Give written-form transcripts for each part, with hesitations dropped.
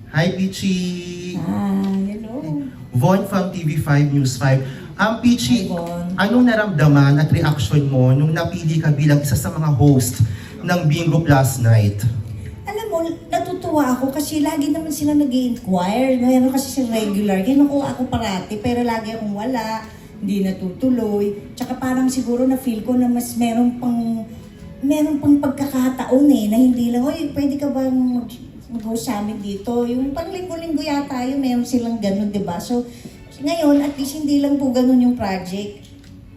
Hi, Pichi! Hello. Von from TV5 News 5. Pichi, Hi, Von. anong naramdaman at reaction mo nung napili ka bilang isa sa mga host ng Bingo Plus Night? Alam mo, natutuwa ako kasi lagi naman sila nag-i-inquire. Mayroon kasi sila regular. Kinukuha ako parati pero lagi akong wala. Hindi natutuloy. Tsaka parang siguro na-feel ko na mas meron pang pagkakataon na hindi lang, oy, pwede ka bang mag-host sa amin dito? Yung pang linggo-linggo yata yun, meron silang ganun, di ba? So, ngayon, at least hindi lang po ganun yung project.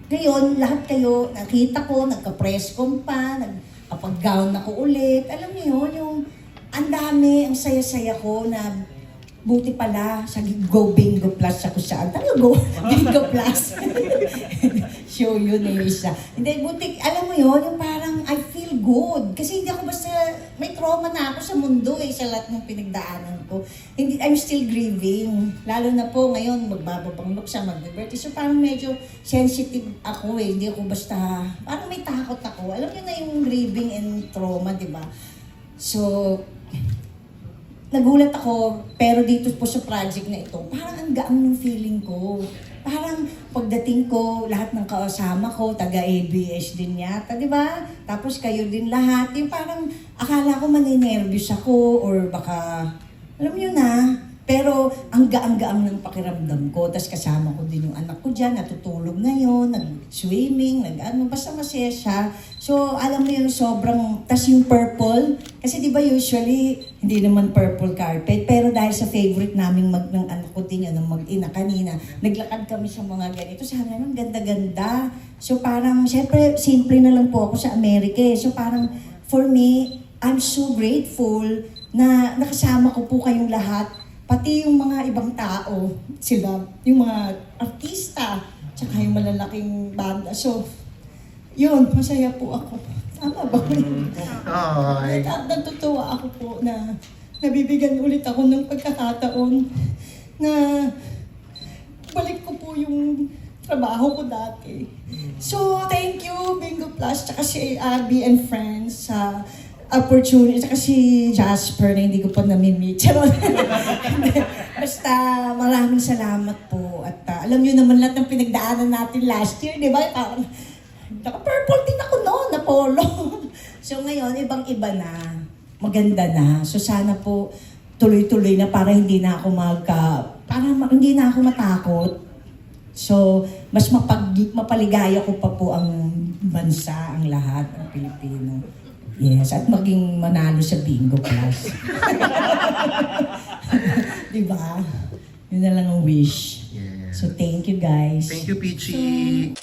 Ngayon, lahat kayo, nakita ko, nagka-press con pa, nagkapag-gown ako ulit. Alam niyo yun, yung ang dami, ang saya-saya ko na buti pala sa Go Bingo Plus ako saan. Go Bingo Plus. Show yun na isa. Hindi, buti, alam mo yun, yung parang I feel good. Kasi hindi ako basta, may trauma na ako sa mundo sa lahat ng pinagdaanan ko. Hindi, I'm still grieving. Lalo na po ngayon, magbababang luksa, mag-birthday. So parang medyo sensitive ako Hindi ako basta, parang may takot ako. Alam niyo na yung grieving and trauma, di ba? So, nagulat ako, pero dito po sa project na ito, parang ang gaang ng feeling ko. Parang pagdating ko, lahat ng kasama ko, taga-ABS din yata, di ba? Tapos kayo din lahat. Yung parang akala ko maninervyos ako or baka, alam niyo na, pero ang gaang-gaang ng pakiramdam ko. Tapos kasama ko din yung anak ko dyan, natutulog ngayon, nag-swimming, basta masaya siya. So, alam mo yung sobrang, tas yung purple, kasi di ba usually, hindi naman purple carpet, pero dahil sa favorite naming ng anak ko din yun, ng mag-ina kanina, naglakad kami sa mga ganito, sabi naman, ganda-ganda. So parang, syempre, simple na lang po ako sa Amerika So parang, for me, I'm so grateful na nakasama ko po kayong lahat, pati yung mga ibang tao, sila, yung mga artista, tsaka yung malalaking banda. So, yun, masaya po ako. Tama ba? Ay. Natutuwa ako po na nabibigyan ulit ako ng pagkakataon na balik ko po yung trabaho ko dati. So, thank you, Bingo Plus, tsaka si Abby and friends sa opportunity, tsaka si Jasper na hindi ko pa nami-meet. Basta maraming salamat po. At alam nyo naman lahat ng pinagdaanan natin last year, di ba? Parang naka-purple din ako noon, na polo. So ngayon, ibang-iba na. Maganda na. So sana po tuloy-tuloy na para hindi na ako hindi na ako matakot. So, mas mapaligaya ko pa po ang bansa, ang lahat, ang Pilipino. Yes, at maging manalo sa Bingo Plus. Diba? Yun na lang ang wish. Yeah. So, thank you guys. Thank you, Pichi!